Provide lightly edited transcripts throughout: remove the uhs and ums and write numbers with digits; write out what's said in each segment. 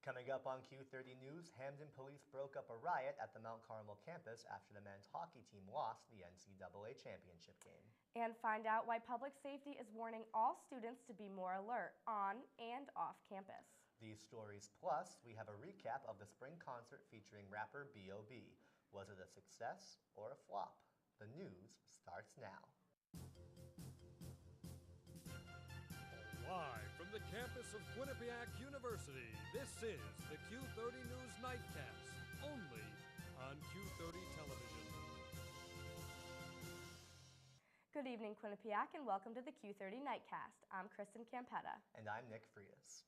Coming up on Q30 News, Hamden police broke up a riot at the Mount Carmel campus after the men's hockey team lost the NCAA championship game. And find out why public safety is warning all students to be more alert on and off campus. These stories plus, we have a recap of the spring concert featuring rapper B.O.B. Was it a success or a flop? The news starts now. Live from the campus of Quinnipiac University, this is the Q30 News Nightcast, only on Q30 Television. Good evening, Quinnipiac, and welcome to the Q30 Nightcast. I'm Kristen Campetta. And I'm Nick Frias.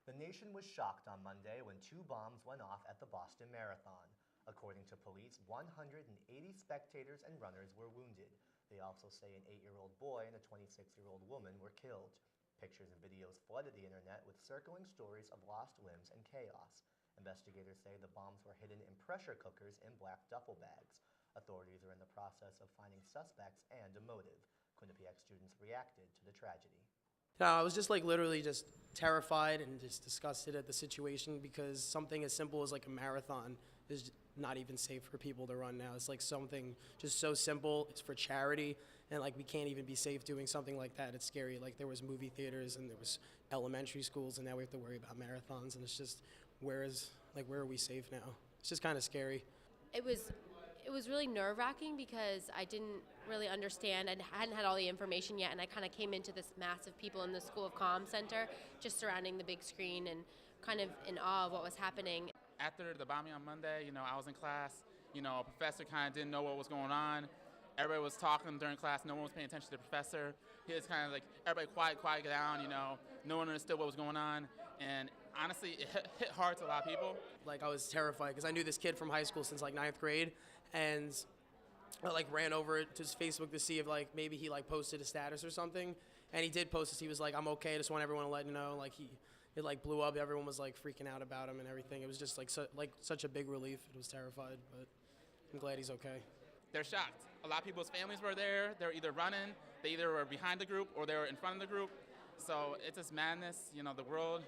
The nation was shocked on Monday when 2 bombs went off at the Boston Marathon. According to police, 180 spectators and runners were wounded. They also say an 8-year-old boy and a 26-year-old woman were killed. Pictures and videos flooded the internet with circling stories of lost limbs and chaos. Investigators say the bombs were hidden in pressure cookers in black duffel bags. Authorities are in the process of finding suspects and a motive. Quinnipiac students reacted to the tragedy. No, I was just literally just terrified and just disgusted at the situation because something as simple as a marathon is not even safe for people to run now. It's something just so simple. It's for charity, and we can't even be safe doing something like that. It's scary. There was movie theaters and there was elementary schools, and now we have to worry about marathons, and it's just where are we safe now? It's just kind of scary. It was really nerve-wracking because I didn't really understand. I hadn't had all the information yet, and I kind of came into this mass of people in the School of Comm Center just surrounding the big screen and kind of in awe of what was happening. After the bombing on Monday, I was in class. A professor kind of didn't know what was going on. Everybody was talking during class. No one was paying attention to the professor. He was kind of everybody quiet down, No one understood what was going on. And honestly, it hit hard to a lot of people. I was terrified because I knew this kid from high school since 9th grade, and I ran over to his Facebook to see if maybe he posted a status or something, and he did post this. He was I'm okay. I just want everyone to let you know. It blew up. Everyone was freaking out about him and everything. It was just such a big relief. It was terrified, but I'm glad he's okay. They're shocked. A lot of people's families were there. They were either running, they either were behind the group, or they were in front of the group. So it's just madness. The world.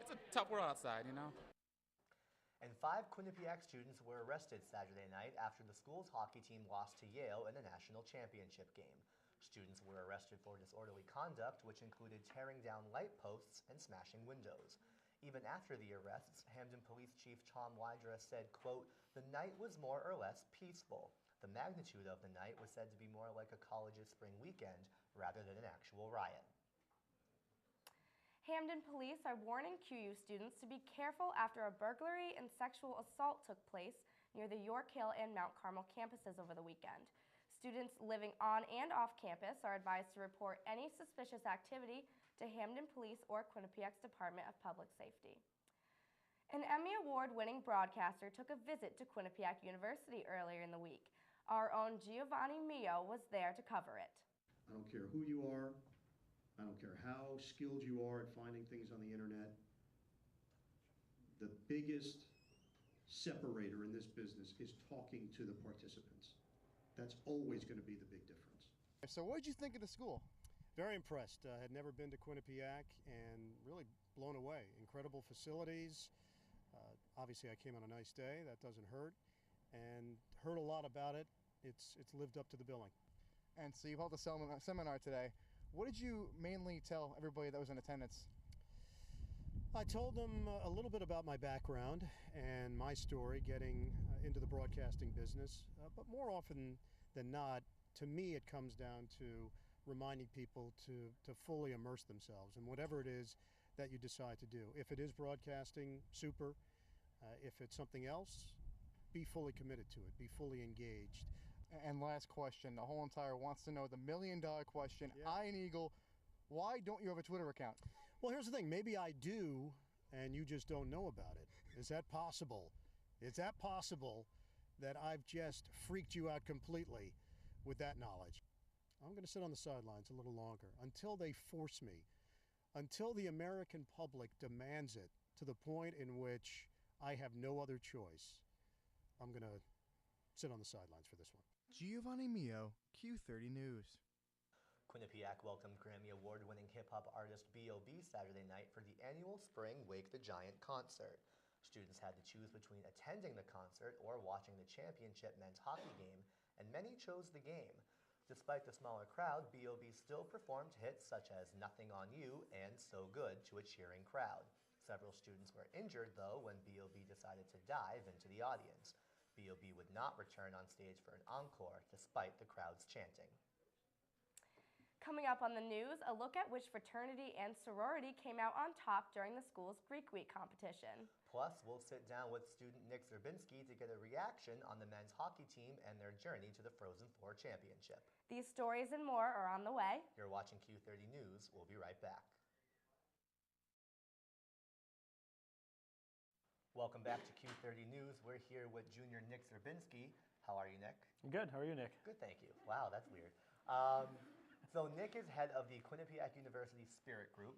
It's a tough world outside. And 5 Quinnipiac students were arrested Saturday night after the school's hockey team lost to Yale in a national championship game. Students were arrested for disorderly conduct, which included tearing down light posts and smashing windows. Even after the arrests, Hamden Police Chief Tom Wydra said, quote, "The night was more or less peaceful. The magnitude of the night was said to be more like a college's spring weekend rather than an actual riot." Hamden police are warning QU students to be careful after a burglary and sexual assault took place near the York Hill and Mount Carmel campuses over the weekend. Students living on and off campus are advised to report any suspicious activity to Hamden Police or Quinnipiac's Department of Public Safety. An Emmy Award-winning broadcaster took a visit to Quinnipiac University earlier in the week. Our own Giovanni Mio was there to cover it. I don't care who you are. I don't care how skilled you are at finding things on the internet. The biggest separator in this business is talking to the participants. That's always going to be the big difference. So what did you think of the school? Very impressed. I had never been to Quinnipiac and really blown away. Incredible facilities. Obviously I came on a nice day, that doesn't hurt, and heard a lot about it. It's lived up to the billing. And so you held a seminar today. What did you mainly tell everybody that was in attendance? I told them a little bit about my background and my story getting into the broadcasting business, but more often than not, to me it comes down to reminding people to fully immerse themselves in whatever it is that you decide to do. If it is broadcasting, super. If it's something else, be fully committed to it, be fully engaged. And last question, the whole entire wants to know the $1 million question. Yeah. Ian Eagle, why don't you have a Twitter account? Well, here's the thing. Maybe I do, and you just don't know about it. Is that possible? Is that possible that I've just freaked you out completely with that knowledge? I'm going to sit on the sidelines a little longer until they force me, until the American public demands it to the point in which I have no other choice. I'm going to sit on the sidelines for this one. Giovanni Mio, Q30 News. Quinnipiac welcomed Grammy Award-winning hip-hop artist B.O.B. Saturday night for the annual Spring Wake the Giant concert. Students had to choose between attending the concert or watching the championship men's hockey game, and many chose the game. Despite the smaller crowd, B.O.B. still performed hits such as Nothing on You and So Good to a cheering crowd. Several students were injured, though, when B.O.B. decided to dive into the audience. B.O.B. would not return on stage for an encore, despite the crowd's chanting. Coming up on the news, a look at which fraternity and sorority came out on top during the school's Greek Week competition. Plus, we'll sit down with student Nick Zerbinski to get a reaction on the men's hockey team and their journey to the Frozen Four championship. These stories and more are on the way. You're watching Q30 News. We'll be right back. Welcome back to Q30 News. We're here with junior Nick Zerbinski. How are you, Nick? Good. How are you, Nick? Good, thank you. Wow, that's weird. So Nick is head of the Quinnipiac University Spirit Group,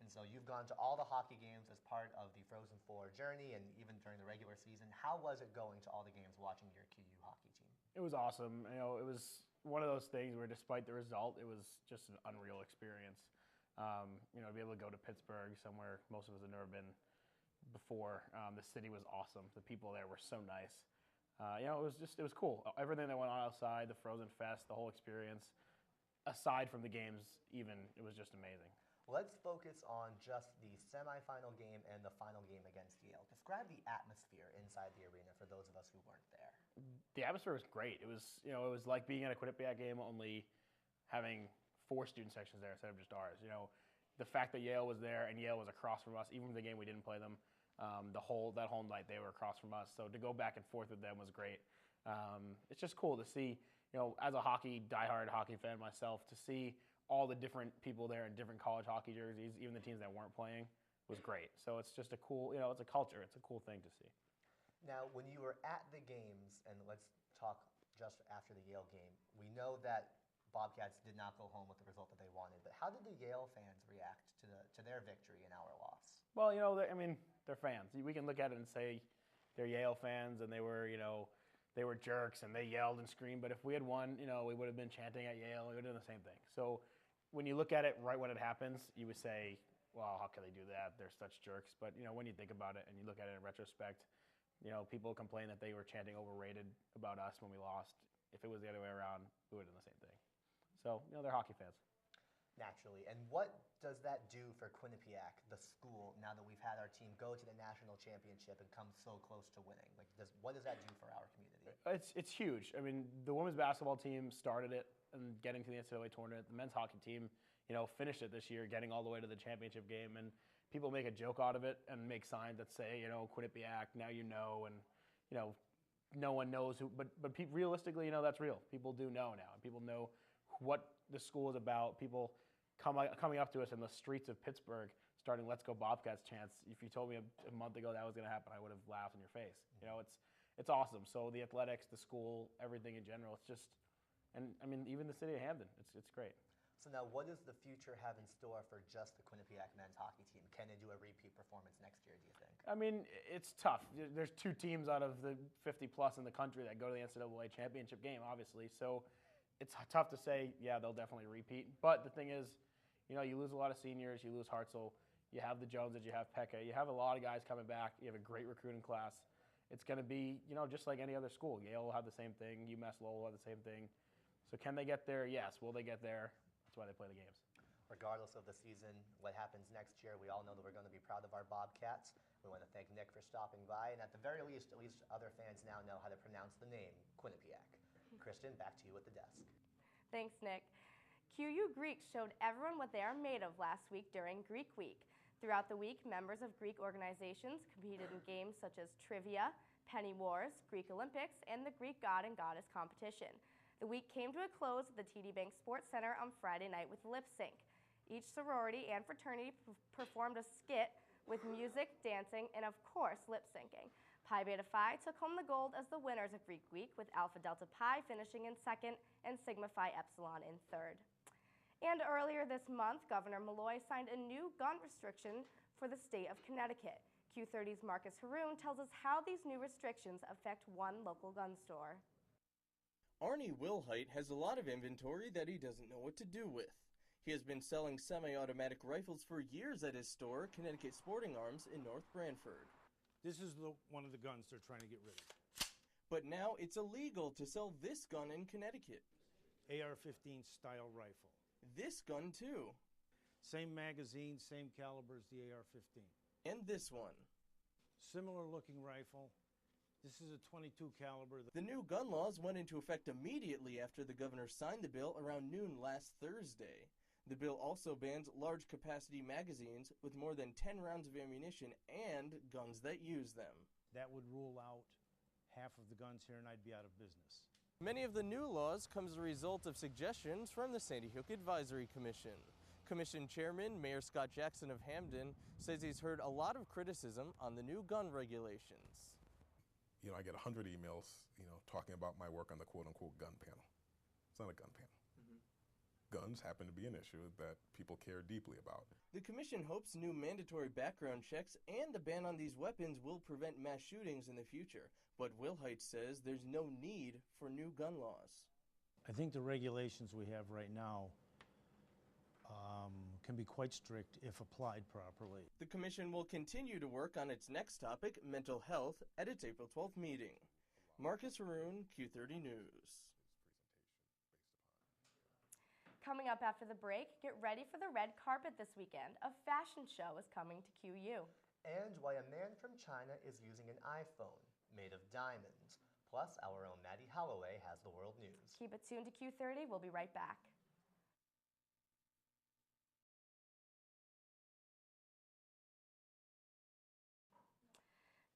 and so you've gone to all the hockey games as part of the Frozen Four journey, and even during the regular season. How was it going to all the games watching your QU hockey team? It was awesome. You know, it was one of those things where, despite the result, it was just an unreal experience. You know, to be able to go to Pittsburgh, somewhere most of us had never been before. The city was awesome. The people there were so nice. You know, it was cool. Everything that went on outside, the Frozen Fest, the whole experience. Aside from the games, even, it was just amazing. Let's focus on just the semifinal game and the final game against Yale. Describe the atmosphere inside the arena for those of us who weren't there. The atmosphere was great. It was, you know, it was like being at a Quinnipiac game, only having 4 student sections there instead of just ours. You know, the fact that Yale was there and Yale was across from us, even the game we didn't play them, that whole night they were across from us. So to go back and forth with them was great. It's just cool to see. You know, as a diehard hockey fan myself, to see all the different people there in different college hockey jerseys, even the teams that weren't playing, was great. So it's just a cool, you know, it's a culture. It's a cool thing to see. Now, when you were at the games, and let's talk just after the Yale game, we know that Bobcats did not go home with the result that they wanted, but how did the Yale fans react to their victory and our loss? Well, you know, they're fans. We can look at it and say they're Yale fans and they were, you know, they were jerks and they yelled and screamed, but if we had won, you know, we would have been chanting at Yale. We would have done the same thing. So when you look at it right when it happens, you would say, well, how can they do that? They're such jerks. But, you know, when you think about it and you look at it in retrospect, you know, people complain that they were chanting overrated about us when we lost. If it was the other way around, we would have done the same thing. So, you know, they're hockey fans. Naturally. And what does that do for Quinnipiac, the school, now that we've had our team go to the national championship and come so close to winning? Like, what does that do for our community? It's huge. I mean, the women's basketball team started it and getting to the NCAA tournament. The men's hockey team, you know, finished it this year, getting all the way to the championship game. And people make a joke out of it and make signs that say, you know, Quinnipiac, now you know, and, you know, no one knows who. But realistically, you know, that's real. People do know now. People know what the school is about. People coming up to us in the streets of Pittsburgh starting "Let's Go Bobcats" chants. If you told me a month ago that was going to happen, I would have laughed in your face. You know, it's awesome. So the athletics, the school, everything in general, it's just, and I mean, even the city of Hamden, it's great. So now, what does the future have in store for just the Quinnipiac men's hockey team? Can they do a repeat performance next year, do you think? I mean, it's tough. There's 2 teams out of the 50-plus in the country that go to the NCAA championship game, obviously. So it's tough to say, yeah, they'll definitely repeat. But the thing is, you know, you lose a lot of seniors. You lose Hartzell. You have the Joneses. You have Pekka. You have a lot of guys coming back. You have a great recruiting class. It's going to be, you know, just like any other school. Yale will have the same thing. UMass Lowell will have the same thing. So can they get there? Yes. Will they get there? That's why they play the games. Regardless of the season, what happens next year, we all know that we're going to be proud of our Bobcats. We want to thank Nick for stopping by. And at the very least, at least other fans now know how to pronounce the name, Quinnipiac. Kristen, back to you at the desk. Thanks, Nick. QU Greeks showed everyone what they are made of last week during Greek Week. Throughout the week, members of Greek organizations competed in games such as trivia, penny wars, Greek Olympics, and the Greek God and Goddess competition. The week came to a close at the TD Bank Sports Center on Friday night with lip sync. Each sorority and fraternity performed a skit with music, dancing, and of course, lip syncing. Pi Beta Phi took home the gold as the winners of Greek Week, with Alpha Delta Pi finishing in second and Sigma Phi Epsilon in third. And earlier this month, Governor Malloy signed a new gun restriction for the state of Connecticut. Q30's Marcus Haroon tells us how these new restrictions affect one local gun store. Arnie Wilhite has a lot of inventory that he doesn't know what to do with. He has been selling semi-automatic rifles for years at his store, Connecticut Sporting Arms, in North Branford. This is one of the guns they're trying to get rid of. But now it's illegal to sell this gun in Connecticut. AR-15 style rifle. This gun, too. Same magazine, same caliber as the AR-15. And this one. Similar looking rifle. This is a .22 caliber. The new gun laws went into effect immediately after the governor signed the bill around noon last Thursday. The bill also bans large capacity magazines with more than 10 rounds of ammunition and guns that use them. That would rule out half of the guns here and I'd be out of business. Many of the new laws come as a result of suggestions from the Sandy Hook Advisory Commission. Commission Chairman Mayor Scott Jackson of Hamden says he's heard a lot of criticism on the new gun regulations. You know, I get 100 emails, talking about my work on the quote-unquote gun panel. It's not a gun panel. Guns happen to be an issue that people care deeply about. The commission hopes new mandatory background checks and the ban on these weapons will prevent mass shootings in the future. But Wilhite says there's no need for new gun laws. I think the regulations we have right now can be quite strict if applied properly. The commission will continue to work on its next topic, mental health, at its April 12th meeting. Marcus Haroon, Q30 News. Coming up after the break, get ready for the red carpet this weekend. A fashion show is coming to QU. And why a man from China is using an iPhone made of diamonds. Plus, our own Maddie Holloway has the world news. Keep it tuned to Q30. We'll be right back.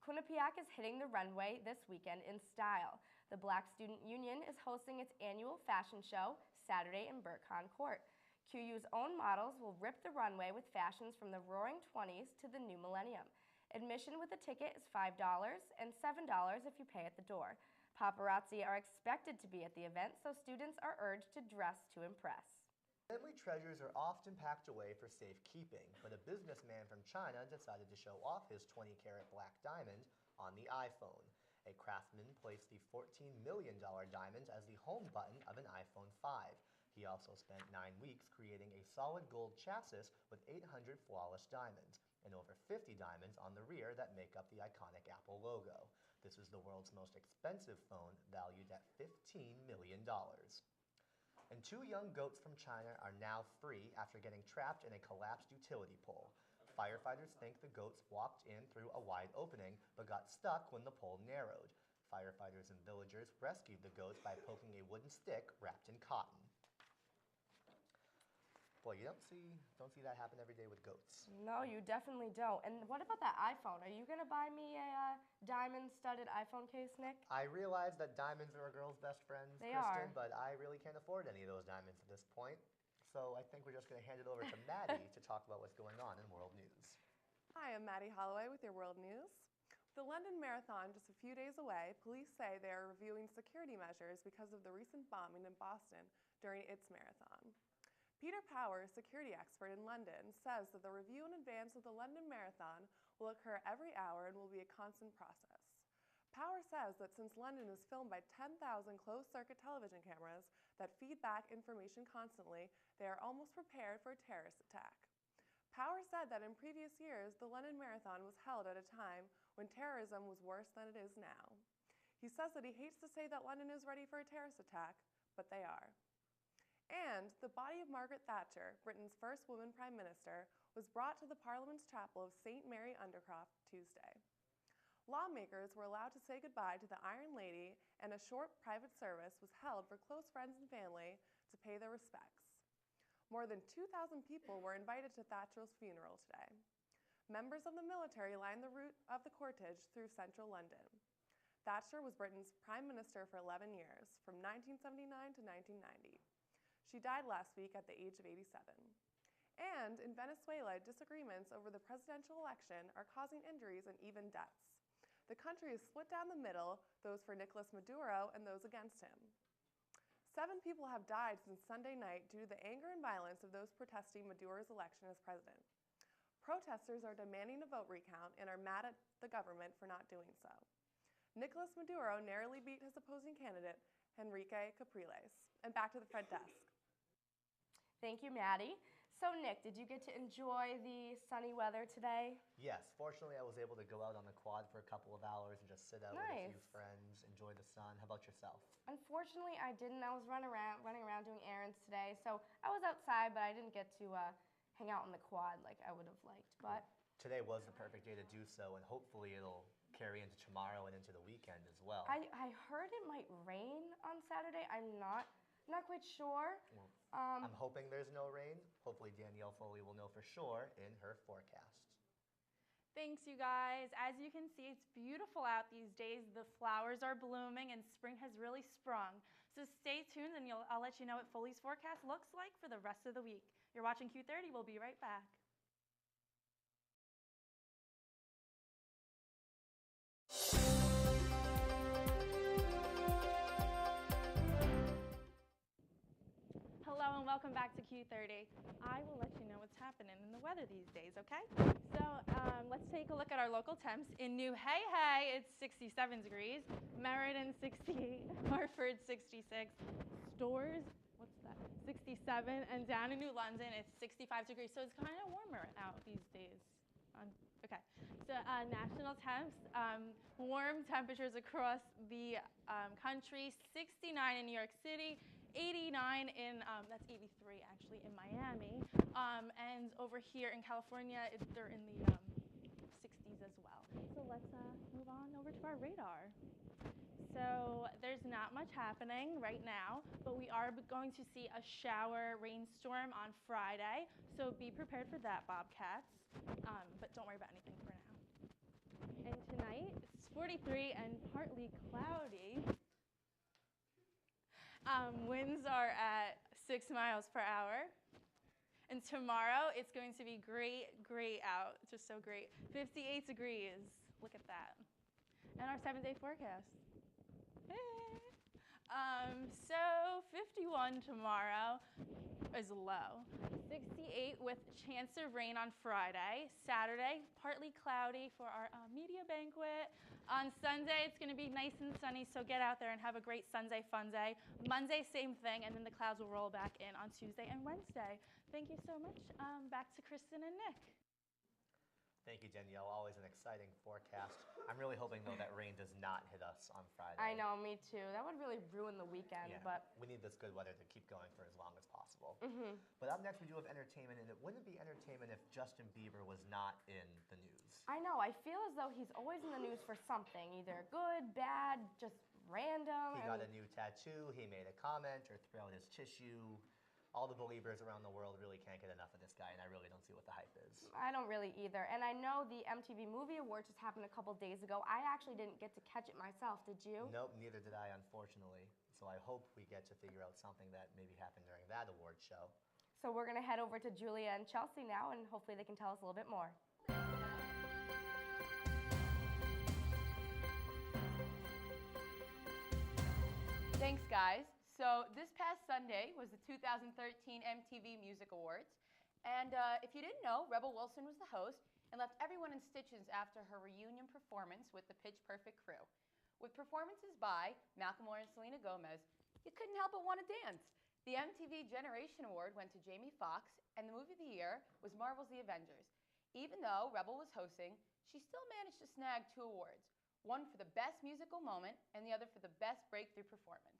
Quinnipiac is hitting the runway this weekend in style. The Black Student Union is hosting its annual fashion show Saturday in Burkhan Court. QU's own models will rip the runway with fashions from the roaring 20s to the new millennium. Admission with a ticket is $5 and $7 if you pay at the door. Paparazzi are expected to be at the event, so students are urged to dress to impress. Family treasures are often packed away for safekeeping, but a businessman from China decided to show off his 20-carat black diamond on the iPhone. A craftsman placed the $14 million diamond as the home button of an iPhone 5. He also spent 9 weeks creating a solid gold chassis with 800 flawless diamonds and over 50 diamonds on the rear that make up the iconic Apple logo. This is the world's most expensive phone, valued at $15 million. And 2 young goats from China are now free after getting trapped in a collapsed utility pole. Firefighters think the goats walked in through a wide opening but got stuck when the pole narrowed. Firefighters and villagers rescued the goats by poking a wooden stick wrapped in cotton. Boy, you don't see that happen every day with goats. No, you definitely don't. And what about that iPhone? Are you going to buy me a diamond-studded iPhone case, Nick? I realize that diamonds are a girl's best friends, They Kristen, are. but I really can't afford any of those diamonds at this point. So I think we're just going to hand it over to Maddie to talk about what's going on in world news. Hi, I'm Maddie Holloway with your world news. With the London Marathon just a few days away, police say they are reviewing security measures because of the recent bombing in Boston during its marathon. Peter Powers, security expert in London, says that the review in advance of the London Marathon will occur every hour and will be a constant process. Powers says that since London is filmed by 10,000 closed-circuit television cameras that feed back information constantly, they are almost prepared for a terrorist attack. Powers said that in previous years, the London Marathon was held at a time when terrorism was worse than it is now. He says that he hates to say that London is ready for a terrorist attack, but they are. And the body of Margaret Thatcher, Britain's first woman prime minister, was brought to the Parliament's chapel of St. Mary Undercroft Tuesday. Lawmakers were allowed to say goodbye to the Iron Lady, and a short private service was held for close friends and family to pay their respects. More than 2,000 people were invited to Thatcher's funeral today. Members of the military lined the route of the cortege through central London. Thatcher was Britain's prime minister for 11 years, from 1979 to 1990. She died last week at the age of 87. And in Venezuela, disagreements over the presidential election are causing injuries and even deaths. The country is split down the middle, those for Nicolas Maduro and those against him. 7 people have died since Sunday night due to the anger and violence of those protesting Maduro's election as president. Protesters are demanding a vote recount and are mad at the government for not doing so. Nicolas Maduro narrowly beat his opposing candidate, Henrique Capriles. And back to the front desk. Thank you, Maddie. So, Nick, did you get to enjoy the sunny weather today? Yes, fortunately I was able to go out on the quad for a couple of hours and just sit out with a few Nice. friends, enjoy the sun. How about yourself? Unfortunately, I didn't. I was running around doing errands today. So I was outside, but I didn't get to hang out on the quad like I would have liked. But Today was the perfect day to do so, and hopefully it'll carry into tomorrow and into the weekend as well. I heard it might rain on Saturday. I'm not quite sure. I'm hoping there's no rain. Hopefully Danielle Foley will know for sure in her forecast. Thanks, you guys. As you can see, it's beautiful out these days. The flowers are blooming and spring has really sprung. So stay tuned and I'll let you know what Foley's forecast looks like for the rest of the week. You're watching Q30. We'll be right back. Hello and welcome back to Q30. I will let you know what's happening in the weather these days, okay? So let's take a look at our local temps. In New Hay, it's 67 degrees. Meriden, 68. Hartford, 66. Stores, what's that? 67. And down in New London, it's 65 degrees. So it's kind of warmer out these days. Okay. So national temps, warm temperatures across the country. 69 in New York City. 89 in, that's 83 actually, in Miami. And over here in California, they're in the 60s as well. So let's move on over to our radar. So there's not much happening right now, but we are going to see a shower rainstorm on Friday. So be prepared for that, Bobcats. But don't worry about anything for now. And tonight, it's 43 and partly cloudy. Winds are at 6 miles per hour. And tomorrow, it's going to be great out. Just so great. 58 degrees. Look at that. And our 7-day forecast. So 51 tomorrow is low. 68 with chance of rain on Friday. Saturday, partly cloudy for our media banquet. On Sunday, it's going to be nice and sunny, so get out there and have a great Sunday fun day. Monday, same thing, and then the clouds will roll back in on Tuesday and Wednesday. Thank you so much. Back to Kristen and Nick. Thank you, Danielle. Always an exciting forecast. I'm really hoping, though, that rain does not hit us on Friday. I know, me too. That would really ruin the weekend. Yeah, but we need this good weather to keep going for as long as possible. Mhm. But up next, we do have entertainment, and it wouldn't be entertainment if Justin Bieber was not in the news. I know. I feel as though he's always in the news for something, either good, bad, just random. He got a new tattoo. He made a comment or threw out his tissue. All the believers around the world really can't get enough of this guy, and I really don't see what the hype is. I don't really either. And I know the MTV Movie Awards just happened a couple days ago. I actually didn't get to catch it myself. Did you? Nope, neither did I, unfortunately. So I hope we get to figure out something that maybe happened during that award show. So we're going to head over to Julia and Chelsea now, and hopefully they can tell us a little bit more. Thanks, guys. So this past Sunday was the 2013 MTV Music Awards. And if you didn't know, Rebel Wilson was the host and left everyone in stitches after her reunion performance with the Pitch Perfect crew. With performances by Macklemore and Selena Gomez, you couldn't help but want to dance. The MTV Generation Award went to Jamie Foxx, and the movie of the year was Marvel's The Avengers. Even though Rebel was hosting, she still managed to snag 2 awards, one for the best musical moment and the other for the best breakthrough performance.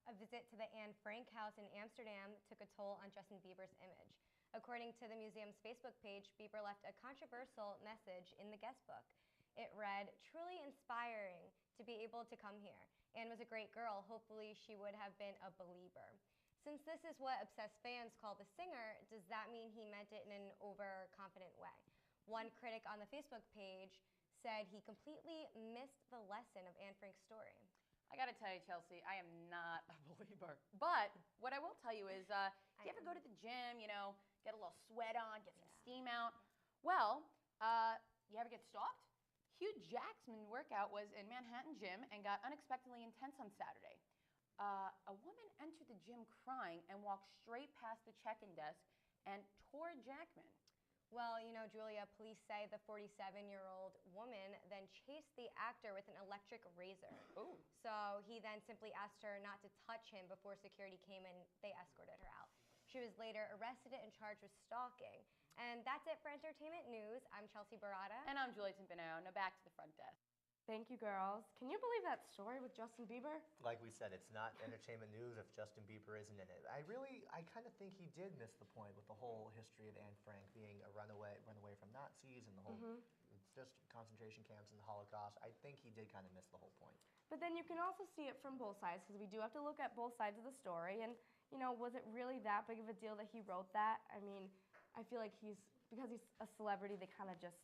A visit to the Anne Frank house in Amsterdam took a toll on Justin Bieber's image. According to the museum's Facebook page, Bieber left a controversial message in the guest book. It read, "Truly inspiring to be able to come here. Anne was a great girl. Hopefully she would have been a believer." Since this is what obsessed fans call the singer, does that mean he meant it in an overconfident way? One critic on the Facebook page said he completely missed the lesson of Anne Frank's story. I gotta tell you, Chelsea, I am not a believer. But what I will tell you is, if you ever go to the gym, you know, get a little sweat on, get some steam out, well, you ever get stalked? Hugh Jackman's workout was in Manhattan Gym and got unexpectedly intense on Saturday. A woman entered the gym crying and walked straight past the check-in desk and tore Jackman. Well, you know, Julia, police say the 47-year-old woman then chased the actor with an electric razor. Ooh. So he then simply asked her not to touch him before security came and they escorted her out. She was later arrested and charged with stalking. And that's it for entertainment news. I'm Chelsea Barada. And I'm Julia Timpano. Now back to the front desk. Thank you, girls. Can you believe that story with Justin Bieber? Like we said, it's not entertainment news if Justin Bieber isn't in it. I kind of think he did miss the point with the whole history of Anne Frank being a runaway from Nazis and the whole just concentration camps and the Holocaust. I think he did kind of miss the whole point. But then you can also see it from both sides, because we do have to look at both sides of the story. And, you know, was it really that big of a deal that he wrote that? I mean, I feel like because he's a celebrity, they kind of just,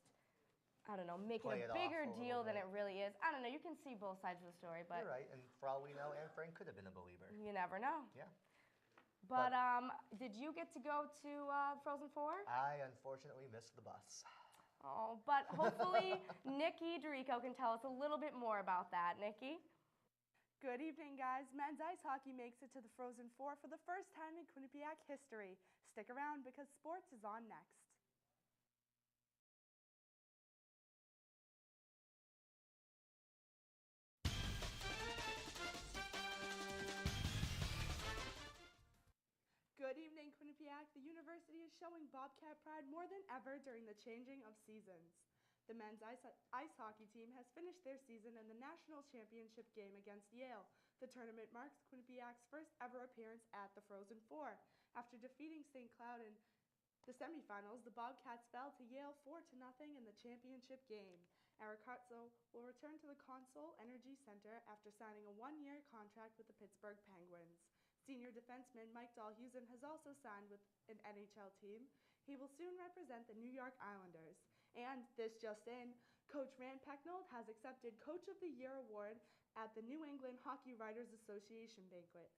I don't know, make it a bigger deal than it really is. I don't know. You can see both sides of the story, but you're right. And for all we know, Anne Frank could have been a believer. You never know. Yeah. But did you get to go to Frozen 4? I unfortunately missed the bus. Oh, but hopefully Nikki Dorico can tell us a little bit more about that. Nikki? Good evening, guys. Men's ice hockey makes it to the Frozen 4 for the first time in Quinnipiac history. Stick around because sports is on next. Good evening, Quinnipiac. The university is showing Bobcat pride more than ever during the changing of seasons. The men's ice hockey team has finished their season in the national championship game against Yale. The tournament marks Quinnipiac's first ever appearance at the Frozen 4. After defeating St. Cloud in the semifinals, the Bobcats fell to Yale 4-0 in the championship game. Eric Hartzell will return to the Consol Energy Center after signing a one-year contract with the Pittsburgh Penguins. Senior defenseman Mike Dahlhusen has also signed with an NHL team. He will soon represent the New York Islanders. And this just in, Coach Rand Pecknold has accepted Coach of the Year award at the New England Hockey Writers Association banquet.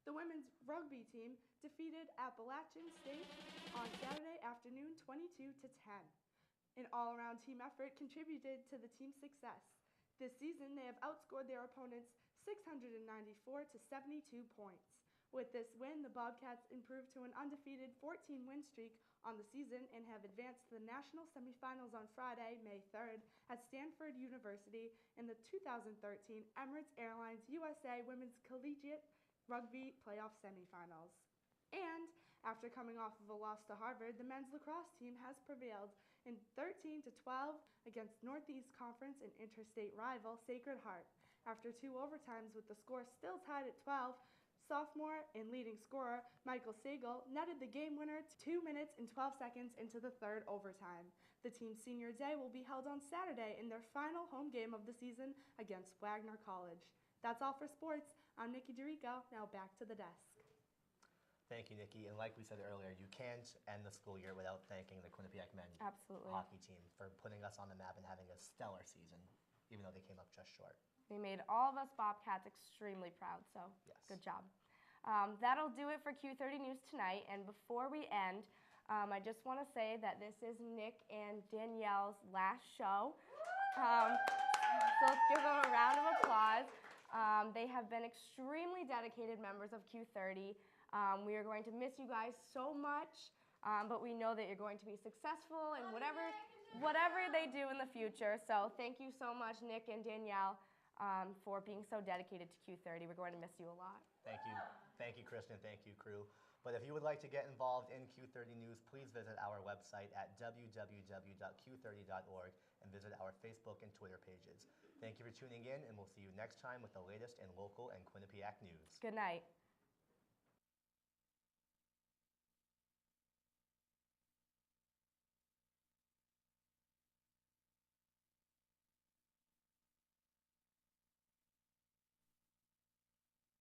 The women's rugby team defeated Appalachian State on Saturday afternoon 22-10. An all-around team effort contributed to the team's success. This season, they have outscored their opponents 694 to 72 points. With this win, the Bobcats improved to an undefeated 14-win streak on the season and have advanced to the national semifinals on Friday, May 3rd, at Stanford University in the 2013 Emirates Airlines USA Women's Collegiate Rugby Playoff Semifinals. And after coming off of a loss to Harvard, the men's lacrosse team has prevailed in 13-12 against Northeast Conference and interstate rival Sacred Heart. After two overtimes with the score still tied at 12, sophomore and leading scorer Michael Sagal netted the game winner 2 minutes and 12 seconds into the third overtime. The team's senior day will be held on Saturday in their final home game of the season against Wagner College. That's all for sports. I'm Nikki Dorico. Now back to the desk. Thank you, Nikki. And like we said earlier, you can't end the school year without thanking the Quinnipiac men hockey team for putting us on the map and having a stellar season, even though they came up just short. They made all of us Bobcats extremely proud, so good job. That'll do it for Q30 News tonight. And before we end, I just want to say that this is Nick and Danielle's last show. So let's give them a round of applause. They have been extremely dedicated members of Q30. We are going to miss you guys so much, but we know that you're going to be successful in whatever they do in the future. So thank you so much, Nick and Danielle, for being so dedicated to Q30. We're going to miss you a lot. Thank you. Thank you, Kristen. Thank you, crew. But if you would like to get involved in Q30 News, please visit our website at www.q30.org and visit our Facebook and Twitter pages. Thank you for tuning in, and we'll see you next time with the latest in local and Quinnipiac news. Good night.